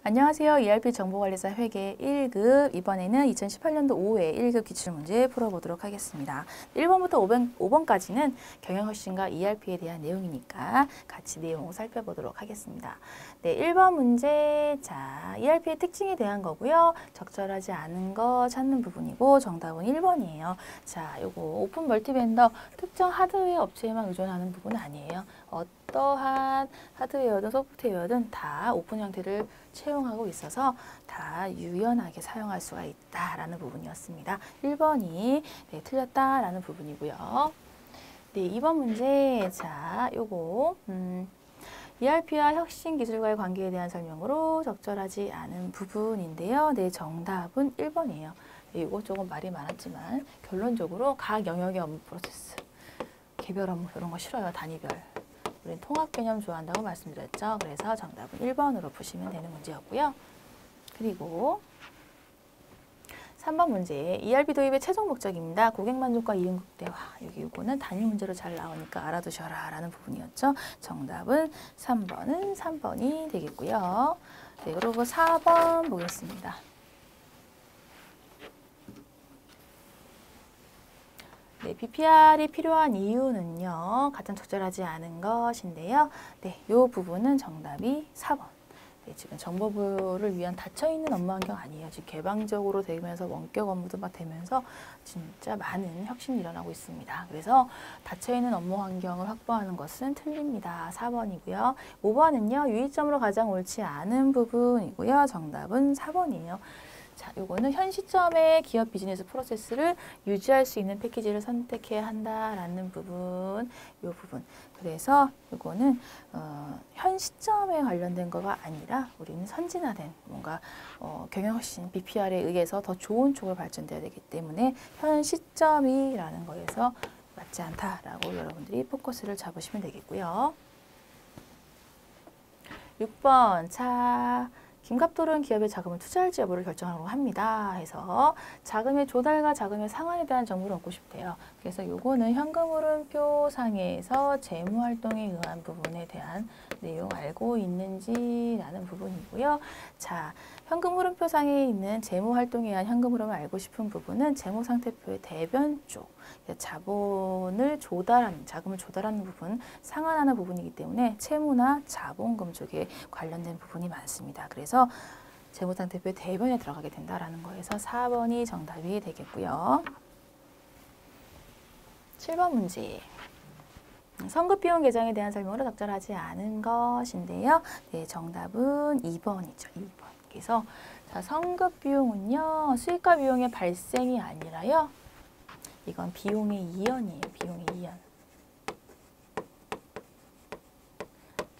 안녕하세요. ERP 정보관리사 회계 1급 이번에는 2018년도 5회 1급 기출문제 풀어보도록 하겠습니다. 1번부터 5번까지는 경영혁신과 ERP에 대한 내용이니까 같이 내용 살펴보도록 하겠습니다. 네, 1번 문제, 자, ERP의 특징에 대한 거고요. 적절하지 않은 거 찾는 부분이고 정답은 1번이에요. 자, 요거 오픈 멀티벤더 특정 하드웨어 업체에만 의존하는 부분은 아니에요. 어떠한 하드웨어든 소프트웨어든 다 오픈 형태를 채용하고 있어서 다 유연하게 사용할 수가 있다라는 부분이었습니다. 1번이 네, 틀렸다라는 부분이고요. 네, 2번 문제. 자, 요거 ERP와 혁신 기술과의 관계에 대한 설명으로 적절하지 않은 부분인데요. 네, 정답은 1번이에요. 네, 이거 조금 말이 많았지만 결론적으로 각 영역의 업무 프로세스, 개별 업무 이런 거 싫어요. 단위별. 우리는 통합 개념 좋아한다고 말씀드렸죠. 그래서 정답은 1번으로 푸시면 되는 문제였고요. 그리고 3번 문제, ERP 도입의 최종 목적입니다. 고객 만족과 이윤 극대화. 여기 요거는 단일 문제로 잘 나오니까 알아두셔라 라는 부분이었죠. 정답은 3번이 되겠고요. 네, 그리고 4번 보겠습니다. 네, BPR이 필요한 이유는요. 가장 적절하지 않은 것인데요. 네, 이 부분은 정답이 4번. 네, 지금 정보부를 위한 닫혀있는 업무 환경 아니에요. 지금 개방적으로 되면서 원격 업무도 막 되면서 진짜 많은 혁신이 일어나고 있습니다. 그래서 닫혀있는 업무 환경을 확보하는 것은 틀립니다. 4번이고요. 5번은요. 유의점으로 가장 옳지 않은 부분이고요. 정답은 4번이에요. 자, 요거는 현 시점의 기업 비즈니스 프로세스를 유지할 수 있는 패키지를 선택해야 한다라는 부분, 요 부분. 그래서 요거는 현 시점에 관련된 거가 아니라 우리는 선진화된 뭔가 경영혁신 BPR에 의해서 더 좋은 쪽으로 발전돼야 되기 때문에 현 시점이라는 거에서 맞지 않다라고 여러분들이 포커스를 잡으시면 되겠고요. 6번, 자. 김갑돌은 기업에 자금을 투자할지 여부를 결정하려고 합니다. 해서 자금의 조달과 자금의 상환에 대한 정보를 얻고 싶대요. 그래서 요거는 현금흐름표 상에서 재무활동에 의한 부분에 대한 내용 알고 있는지라는 부분이고요. 자, 현금흐름표 상에 있는 재무활동에 의한 현금흐름을 알고 싶은 부분은 재무상태표의 대변 쪽, 자본을 자금을 조달하는 부분, 상환하는 부분이기 때문에 채무나 자본금 쪽에 관련된 부분이 많습니다. 그래서 재무상태표의 대변에 들어가게 된다라는 거에서 4번이 정답이 되겠고요. 7번 문제. 성급비용 계정에 대한 설명으로 적절하지 않은 것인데요. 네, 정답은 2번이죠. 2번. 그래서 자, 성급비용은요. 수익과 비용의 발생이 아니라요. 이건 비용의 이연이에요. 비용의 이연.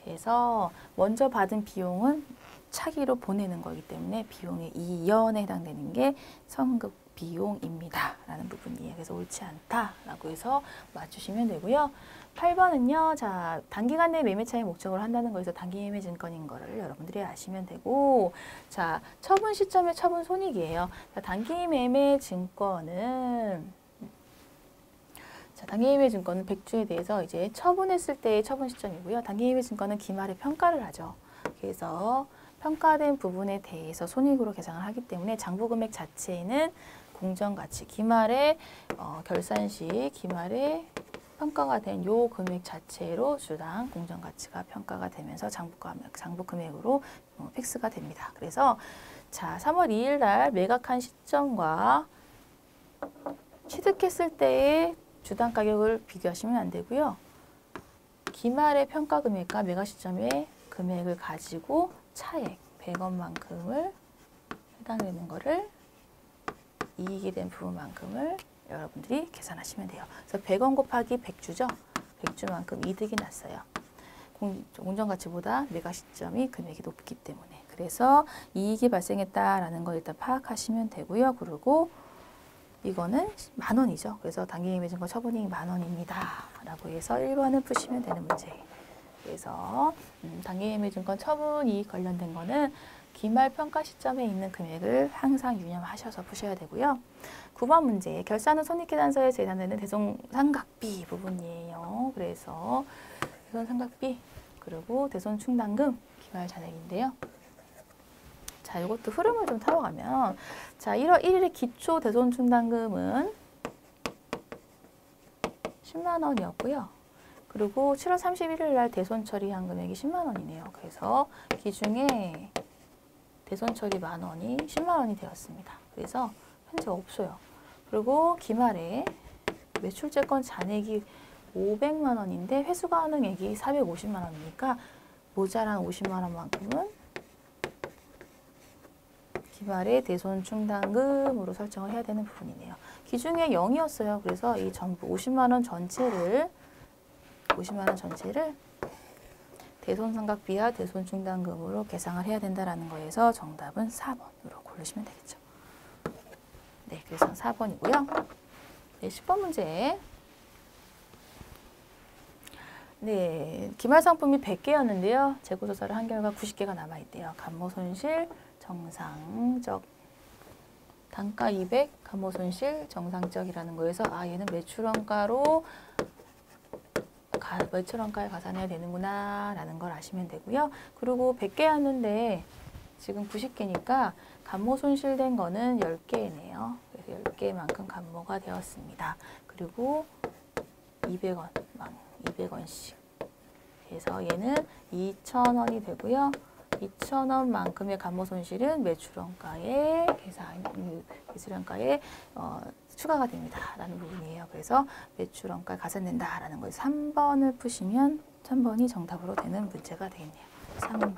그래서 먼저 받은 비용은 차기로 보내는 거기 때문에 비용의 이연에 해당되는 게 성급 비용입니다. 라는 부분이에요. 그래서 옳지 않다라고 해서 맞추시면 되고요. 8번은요. 자, 단기간 내 매매 차익 목적으로 한다는 거에서 단기 매매 증권인 거를 여러분들이 아시면 되고, 자, 처분 시점의 처분 손익이에요. 자, 단기 매매 증권은 자, 단기매매 증권은 100주에 대해서 이제 처분했을 때의 처분 시점이고요. 단기매매 증권은 기말에 평가를 하죠. 그래서 평가된 부분에 대해서 손익으로 계산을 하기 때문에 장부금액 자체는 공정가치, 기말에 결산 시 기말에 평가가 된 요 금액 자체로 주당 공정가치가 평가가 되면서 장부금액으로 픽스가 됩니다. 그래서 자, 3월 2일 날 매각한 시점과 취득했을 때의 주당 가격을 비교하시면 안 되고요. 기말의 평가 금액과 매각 시점의 금액을 가지고 차액 100원만큼을 해당되는 거를 이익이 된 부분만큼을 여러분들이 계산하시면 돼요. 그래서 100원 곱하기 100주죠. 100주만큼 이득이 났어요. 공정가치보다 매각 시점이 금액이 높기 때문에. 그래서 이익이 발생했다라는 거 일단 파악하시면 되고요. 그리고 이거는 10,000원이죠. 그래서 단기매매 증권 처분이익 10,000원입니다. 라고 해서 1번을 푸시면 되는 문제예요. 그래서 단기매매 증권 처분이익 관련된 거는 기말 평가 시점에 있는 금액을 항상 유념하셔서 푸셔야 되고요. 9번 문제, 결산 후 손익계산서에 제한되는 대손상각비 부분이에요. 그래서 대손상각비 그리고 대손충당금 기말 잔액인데요. 자, 이것도 흐름을 좀 타워가면, 자, 1월 1일에 기초 대손 충당금은 10만 원이었고요. 그리고 7월 31일 날 대손 처리한 금액이 10만 원이네요. 그래서 기중에 대손 처리 만 원이 10만 원이 되었습니다. 그래서 현재 없어요. 그리고 기말에 매출채권 잔액이 500만 원인데 회수 가능액이 450만 원이니까 모자란 50만 원만큼은 기말의 대손 충당금으로 설정을 해야 되는 부분이네요. 기중에 0이었어요. 그래서 이 전부 50만 원 전체를 대손 삼각비와 대손 충당금으로 계상을 해야 된다라는 거에서 정답은 4번으로 고르시면 되겠죠. 네, 그래서 4번이고요. 네, 10번 문제. 네, 기말 상품이 100개였는데요. 재고조사를 한 결과 90개가 남아있대요. 감모 손실 정상적, 단가 200, 감모 손실 정상적이라는 거에서 얘는 매출원가에 가산해야 되는구나 라는 걸 아시면 되고요. 그리고 100개였는데 지금 90개니까 감모 손실된 거는 10개네요. 그래서 10개만큼 감모가 되었습니다. 그리고 200원씩. 그래서 얘는 2,000원이 되고요. 2,000원만큼의 감모 손실은 매출원가에 추가가 됩니다. 라는 부분이에요. 그래서 매출원가에 가산된다 라는 거예요. 3번을 푸시면 3번이 정답으로 되는 문제가 되겠네요. 3번.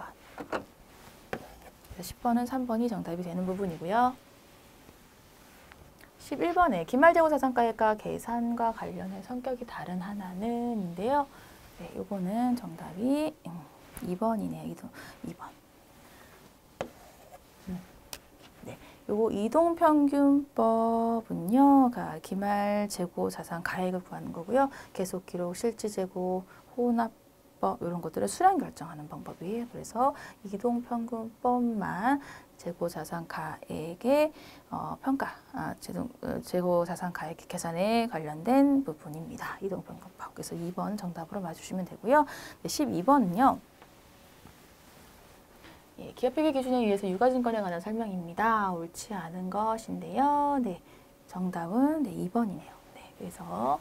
10번은 3번이 정답이 되는 부분이고요. 11번에 기말재고자산가액과 계산과 관련해 성격이 다른 하나는 인데요. 네, 요거는 정답이 2번이네요. 2번. 네, 요거 이동평균법은요, 기말재고자산 가액을 구하는 거고요. 계속기록, 실질재고, 혼합법 이런 것들을 수량 결정하는 방법이에요. 그래서 이동평균법만 재고자산 가액의 재고자산 가액 계산에 관련된 부분입니다. 이동평균법. 그래서 2번 정답으로 맞추시면 되고요. 네, 12번은요. 예, 기업회계 기준에 의해서 유가증권에 관한 설명입니다. 옳지 않은 것인데요. 네, 정답은 2번이네요. 네, 그래서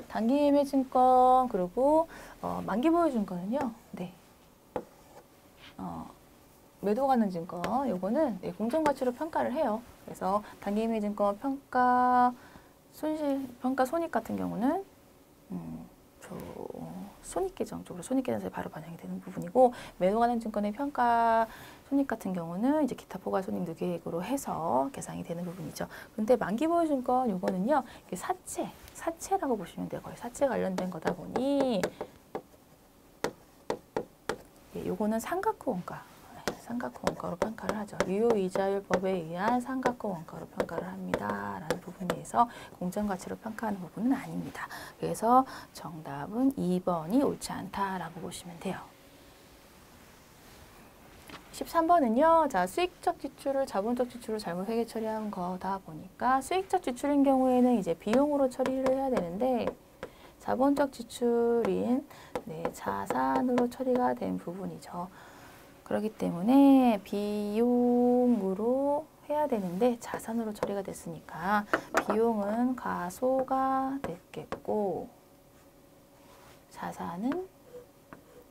단기예매증권 그리고 만기보유증권은요. 네, 매도 가능 증권 요거는 공정가치로 평가를 해요. 그래서 단기예매증권 평가 손익 같은 경우는 손익계정 쪽으로 손익계산서에 바로 반영이 되는 부분이고, 매도 가능 증권의 평가 손익 같은 경우는 이제 기타 포괄 손익 누계액으로 해서 계산이 되는 부분이죠. 근데 만기보유증권 요거는요, 사채라고 보시면 돼요. 거의 사채 관련된 거다 보니 요거는 상각후 원가로 평가를 하죠. 유효이자율법에 의한 상각후 원가로 평가를 합니다. 라는 부분에서 공정가치로 평가하는 부분은 아닙니다. 그래서 정답은 2번이 옳지 않다라고 보시면 돼요. 13번은요. 자, 수익적 지출을 자본적 지출로 잘못 회계 처리한 거다 보니까 수익적 지출인 경우에는 이제 비용으로 처리를 해야 되는데 자본적 지출인 자산으로 처리가 된 부분이죠. 그렇기 때문에 비용으로 해야 되는데 자산으로 처리가 됐으니까 비용은 과소가 됐겠고 자산은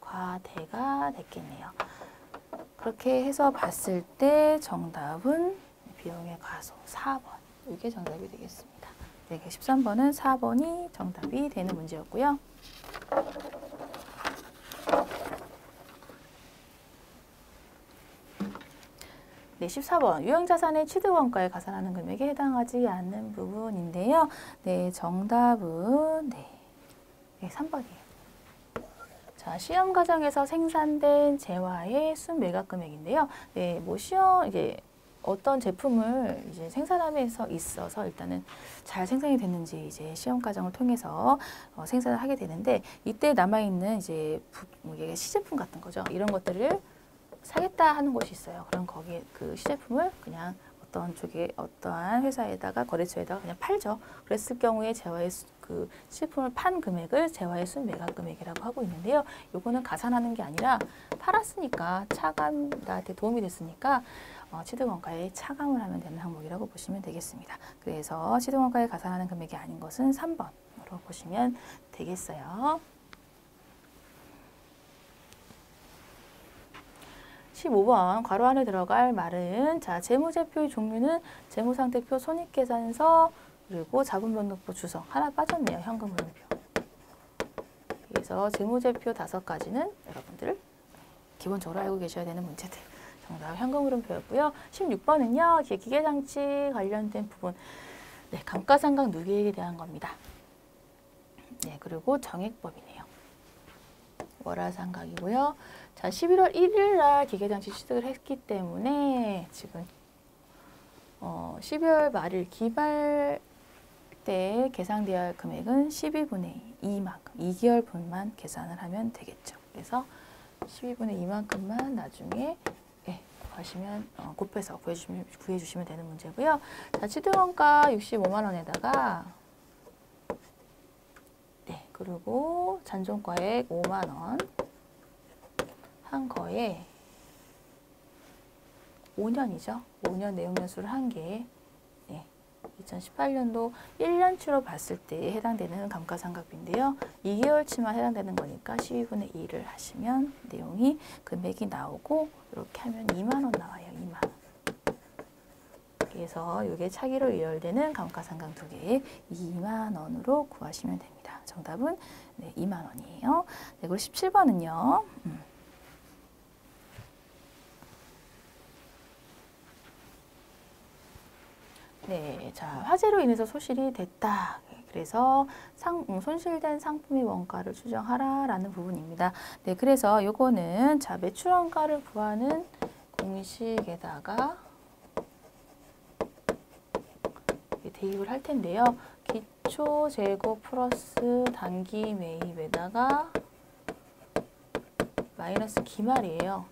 과대가 됐겠네요. 그렇게 해서 봤을 때 정답은 비용의 과소 4번. 이게 정답이 되겠습니다. 네, 13번은 4번이 정답이 되는 문제였고요. 네, 14번 유형자산의 취득원가에 가산하는 금액에 해당하지 않는 부분인데요. 네, 정답은 3번이에요. 자, 시험 과정에서 생산된 재화의 순매각 금액인데요. 네, 이제 어떤 제품을 이제 생산함에서 있어서 일단은 잘 생산이 됐는지 이제 시험 과정을 통해서 생산을 하게 되는데, 이때 남아 있는 이제 시제품 같은 거죠. 이런 것들을 사겠다 하는 곳이 있어요. 그럼 거기에 그 시제품을 그냥 어떠한 회사에다가 거래처에다가 그냥 팔죠. 그랬을 경우에 재화의 그 식품을 판 금액을 재화의 순 매각 금액이라고 하고 있는데요. 요거는 가산하는 게 아니라 팔았으니까 차감, 나한테 도움이 됐으니까 취득원가에 차감을 하면 되는 항목이라고 보시면 되겠습니다. 그래서 취득원가에 가산하는 금액이 아닌 것은 3번으로 보시면 되겠어요. 15번 괄호 안에 들어갈 말은 자 재무제표의 종류는 재무상태표, 손익계산서, 그리고 자본변동표 주석 하나 빠졌네요. 현금흐름표. 그래서 재무제표 5가지는 여러분들 기본적으로 알고 계셔야 되는 문제들. 정답 현금흐름표였고요. 16번은요. 기계장치 관련된 부분. 네, 감가상각 누계액에 대한 겁니다. 네, 그리고 정액법이네요. 월화상각이고요. 자, 11월 1일 날 기계장치 취득을 했기 때문에 지금 12월 말일 기말 때 계상되어야 할 금액은 12분의 2만큼, 2개월 분만 계산을 하면 되겠죠. 그래서 12분의 2만큼만 나중에 구하시면 곱해서 구해주시면 되는 문제고요. 자, 취득원가 65만 원에다가 네, 그리고 잔존가액 5만 원 한 거에 5년이죠. 5년 내용연수를 한 게 2018년도 1년치로 봤을 때 해당되는 감가상각비인데요. 2개월치만 해당되는 거니까 12분의 2를 하시면 내용이 금액이 나오고 이렇게 하면 2만 원 나와요. 2만 원. 그래서 이게 차기로 이월되는 감가상각 두 개에 2만 원으로 구하시면 됩니다. 정답은 2만 원이에요. 네, 그리고 17번은요. 네, 자, 화재로 인해서 소실이 됐다. 그래서 손실된 상품의 원가를 추정하라라는 부분입니다. 네, 그래서 요거는 자, 매출 원가를 구하는 공식에다가 대입을 할 텐데요. 기초 재고 플러스 단기 매입에다가 마이너스 기말이에요.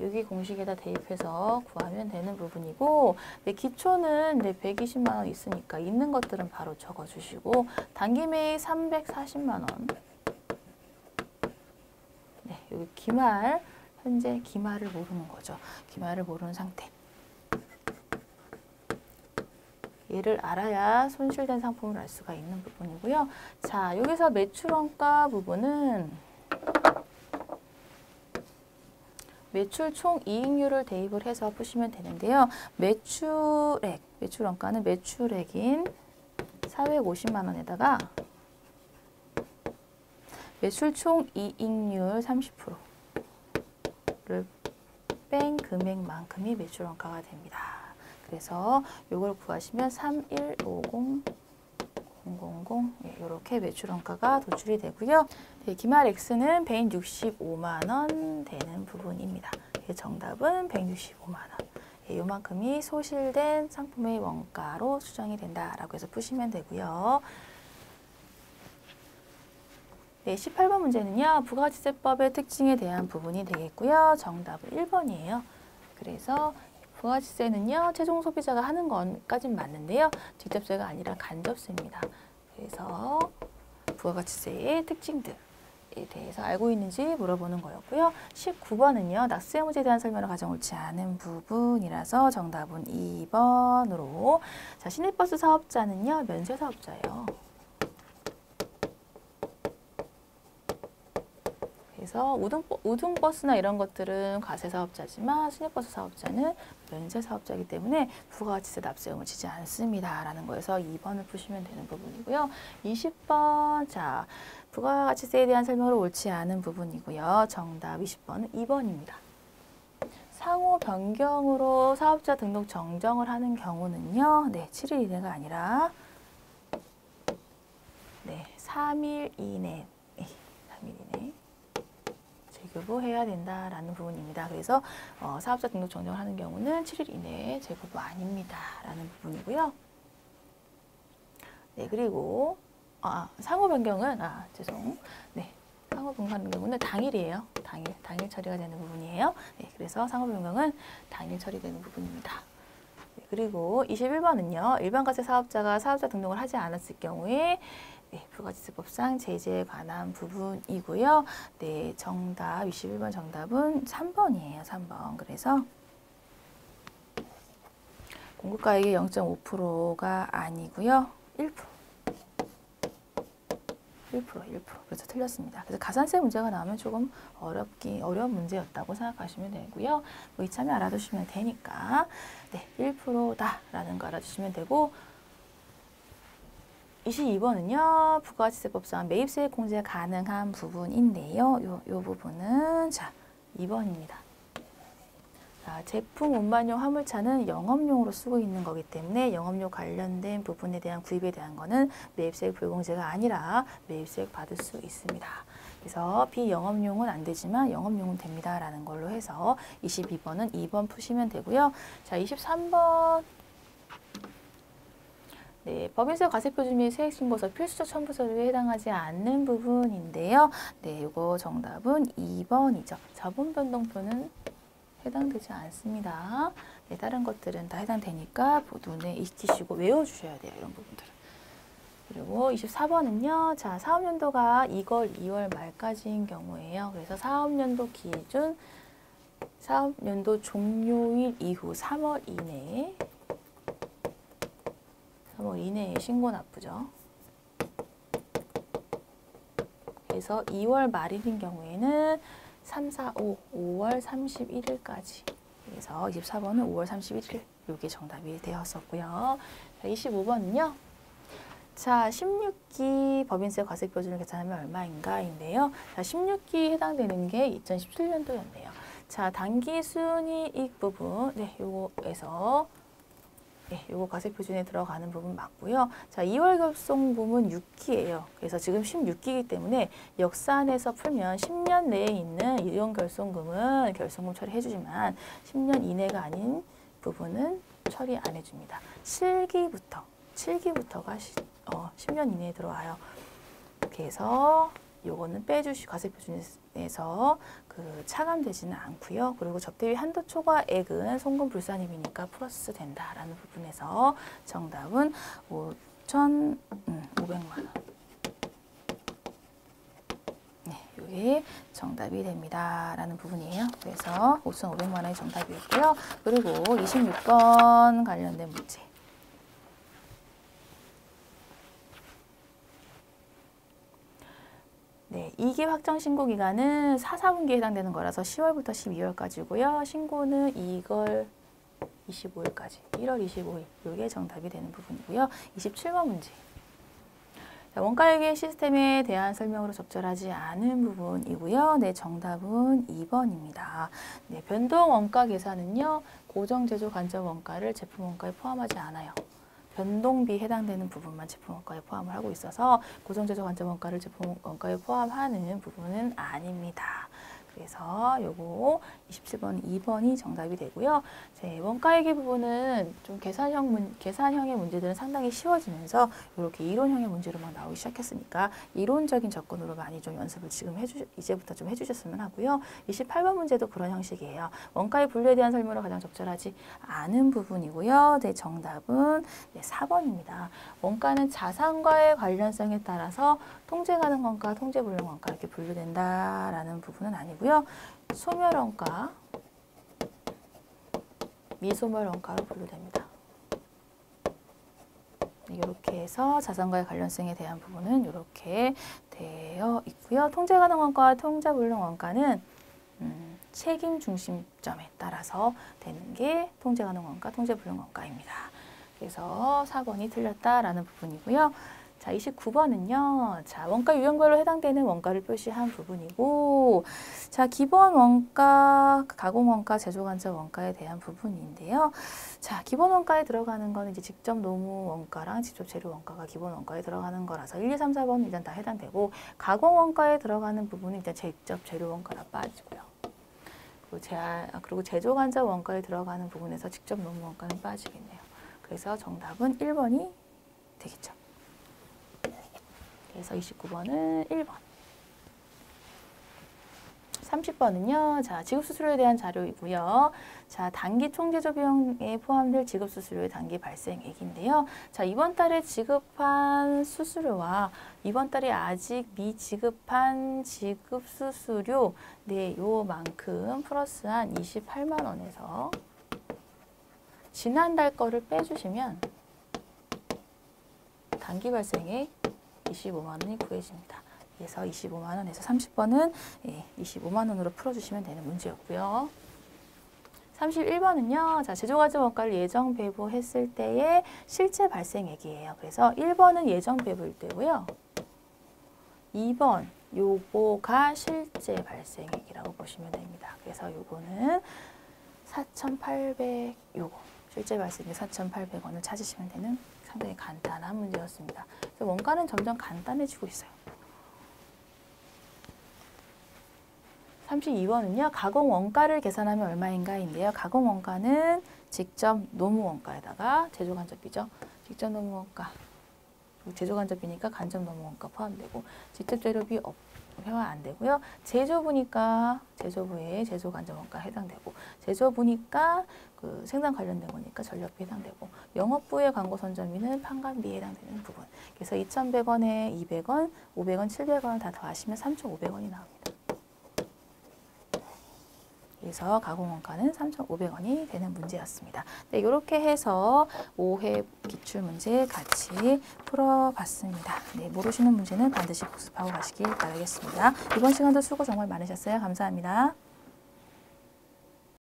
여기 공식에다 대입해서 구하면 되는 부분이고, 네, 기초는 120만 원 있으니까 있는 것들은 바로 적어주시고, 단기 매입 340만 원. 네, 여기 기말, 현재 기말을 모르는 거죠. 기말을 모르는 상태. 얘를 알아야 손실된 상품을 알 수가 있는 부분이고요. 자, 여기서 매출원가 부분은 매출 총 이익률을 대입을 해서 푸시면 되는데요. 매출원가는 매출액인 450만 원에다가 매출 총 이익률 30%를 뺀 금액만큼이 매출원가가 됩니다. 그래서 이걸 구하시면 3150000 이렇게 매출원가가 도출이 되고요. 네, 기말 X는 165만 원 되는 부분입니다. 정답은 165만 원. 요만큼이 소실된 상품의 원가로 추정이 된다라고 해서 푸시면 되고요. 네, 18번 문제는요. 부가가치세법의 특징에 대한 부분이 되겠고요. 정답은 1번이에요. 그래서 부가가치세는요. 최종 소비자가 하는 것까지는 맞는데요. 직접세가 아니라 간접세입니다. 그래서 부가가치세의 특징들에 대해서 알고 있는지 물어보는 거였고요. 19번은요. 낙수의무제에 대한 설명을 가장 옳지 않은 부분이라서 정답은 2번으로. 자, 시내버스 사업자는요. 면세사업자예요. 그래서 우등버스나 이런 것들은 과세사업자지만 시내버스 사업자는 면세사업자이기 때문에 부가가치세 납세의무를 지지 않습니다. 라는 거에서 2번을 푸시면 되는 부분이고요. 20번, 자, 부가가치세에 대한 설명을 옳지 않은 부분이고요. 정답 20번은 2번입니다. 상호 변경으로 사업자 등록 정정을 하는 경우는요. 네, 7일 이내가 아니라 3일 이내. 3일 이내. 재교부해야 된다라는 부분입니다. 그래서 사업자 등록 정정을 하는 경우는 7일 이내에 재교부 아닙니다. 라는 부분이고요. 네, 그리고 상호 변경은 네, 상호 변경하는 경우는 당일이에요. 당일 처리가 되는 부분이에요. 네, 그래서 상호 변경은 당일 처리되는 부분입니다. 네, 그리고 21번은요. 일반과세 사업자가 사업자 등록을 하지 않았을 경우에 네, 부가지세법상 제재에 관한 부분이고요. 네, 정답 21번 정답은 3번이에요. 3번. 그래서 공급가액의 0.5%가 아니고요. 1%. 1%. 그래서 틀렸습니다. 그래서 가산세 문제가 나오면 조금 어려운 문제였다고 생각하시면 되고요. 뭐 이참에 알아두시면 되니까 네, 1%다라는 거 알아주시면 되고 22번은요. 부가가치세법상 매입세액 공제 가능한 부분인데요. 요 부분은 자 2번입니다. 자, 제품 운반용 화물차는 영업용으로 쓰고 있는 거기 때문에 영업용 관련된 부분에 대한 구입에 대한 거는 매입세액 불공제가 아니라 매입세액 받을 수 있습니다. 그래서 비영업용은 안 되지만 영업용은 됩니다. 라는 걸로 해서 22번은 2번 푸시면 되고요. 자, 23번 네, 법인세 과세표준 및 세액신고서 필수적 첨부 서류에 해당하지 않는 부분인데요. 네, 이거 정답은 2번이죠. 자본변동표는 해당되지 않습니다. 네, 다른 것들은 다 해당되니까 눈에 익히시고 외워주셔야 돼요. 이런 부분들은. 그리고 24번은요. 자, 사업연도가 2월 말까지인 경우에요. 그래서 사업연도 기준, 사업연도 종료일 이후 3월 이내에 신고 납부죠. 그래서 2월 말일인 경우에는 3, 4, 5월 31일까지. 그래서 24번은 5월 31일. 이게 정답이 되었었고요. 자, 25번은요. 자, 16기 법인세 과세표준을 계산하면 얼마인가인데요. 자, 16기 해당되는 게 2017년도였네요. 자, 당기순이익 부분, 네, 요거에서 네, 요거 과세표준에 들어가는 부분 맞고요. 자, 2월 결손 부분 6기예요. 그래서 지금 16기이기 때문에 역산해서 풀면 10년 내에 있는 이용 결손금은 결손금 처리해주지만 10년 이내가 아닌 부분은 처리 안 해줍니다. 7기부터가 10년 이내에 들어와요. 그래서 요거는 과세표준에서 차감되지는 않고요. 그리고 접대비 한도 초과액은 송금 불산입이니까 플러스 된다라는 부분에서 정답은 5,500만 원. 네, 이게 정답이 됩니다라는 부분이에요. 그래서 5,500만 원이 정답이었고요. 그리고 26번 관련된 문제. 네, 2기 확정 신고 기간은 4, 4분기에 해당되는 거라서 10월부터 12월까지고요. 신고는 2월 25일까지, 1월 25일. 이게 정답이 되는 부분이고요. 27번 문제. 자, 원가회계 시스템에 대한 설명으로 적절하지 않은 부분이고요. 네, 정답은 2번입니다. 네, 변동 원가 계산은요. 고정 제조 간접 원가를 제품 원가에 포함하지 않아요. 변동비 해당되는 부분만 제품 원가에 포함을 하고 있어서 고정제조 관점 원가를 제품 원가에 포함하는 부분은 아닙니다. 그래서 요거 27번, 2번이 정답이 되고요. 원가회계 부분은 좀 계산형의 문제들은 상당히 쉬워지면서 이렇게 이론형의 문제로 막 나오기 시작했으니까 이론적인 접근으로 많이 좀 연습을 지금 이제부터 좀 해주셨으면 하고요. 28번 문제도 그런 형식이에요. 원가의 분류에 대한 설명으로 가장 적절하지 않은 부분이고요. 네, 정답은 네, 4번입니다. 원가는 자산과의 관련성에 따라서 통제 가능 원가, 통제 불능 원가 이렇게 분류된다라는 부분은 아니고요. 소멸원가, 미소멸원가로 분류됩니다. 이렇게 해서 자산과의 관련성에 대한 부분은 이렇게 되어 있고요. 통제 가능 원가와 통제 불능 원가는 책임 중심점에 따라서 되는 게 통제 가능 원가, 통제 불능 원가입니다. 그래서 4번이 틀렸다라는 부분이고요. 자, 29번은요. 자, 원가 유형별로 해당되는 원가를 표시한 부분이고, 자, 기본 원가, 가공 원가, 제조 간접 원가에 대한 부분인데요. 자, 기본 원가에 들어가는 거는 이제 직접 노무 원가랑 직접 재료 원가가 기본 원가에 들어가는 거라서 1, 2, 3, 4번은 일단 다 해당되고, 가공 원가에 들어가는 부분은 일단 직접 재료 원가가 빠지고요. 그리고 제조 간접 원가에 들어가는 부분에서 직접 노무 원가는 빠지겠네요. 그래서 정답은 1번이 되겠죠. 그래서 29번은 1번. 30번은요. 자, 지급수수료에 대한 자료이고요. 자, 단기 총제조 비용에 포함될 지급수수료의 단기 발생액인데요. 자, 이번 달에 지급한 수수료와 이번 달에 아직 미지급한 지급수수료 네, 요만큼 플러스한 28만 원에서 지난달 거를 빼주시면 단기 발생액 25만 원이 구해집니다. 그래서 25만 원에서 30번은 25만 원으로 풀어주시면 되는 문제였고요. 31번은요. 자, 제조과정 원가를 예정 배부했을 때의 실제 발생액이에요. 그래서 1번은 예정 배부일 때고요. 2번 요거가 실제 발생액이라고 보시면 됩니다. 그래서 요거는 4,800 요거 실제 발생액 4,800원을 찾으시면 되는 상당히 간단한 문제였습니다. 그래서 원가는 점점 간단해지고 있어요. 32번은요. 가공 원가를 계산하면 얼마인가인데요. 가공 원가는 직접 노무 원가에다가 제조 간접비죠. 직접 노무 원가. 제조 간접비니까 간접 노무 원가 포함되고 직접 재료비 회화 안 되고요. 제조부니까 제조부의 제조 간접 원가 해당되고 제조부니까 그 생산 관련된 거니까 전력비 해당되고 영업부의 광고 선점비는 판관비에 해당되는 부분. 그래서 2,100원에 200원, 500원, 700원 다 더하시면 3,500원이 나옵니다. 그래서 가공원가는 3,500원이 되는 문제였습니다. 네, 이렇게 해서 5회 기출문제 같이 풀어봤습니다. 네, 모르시는 문제는 반드시 복습하고 가시길 바라겠습니다. 이번 시간도 수고 정말 많으셨어요. 감사합니다.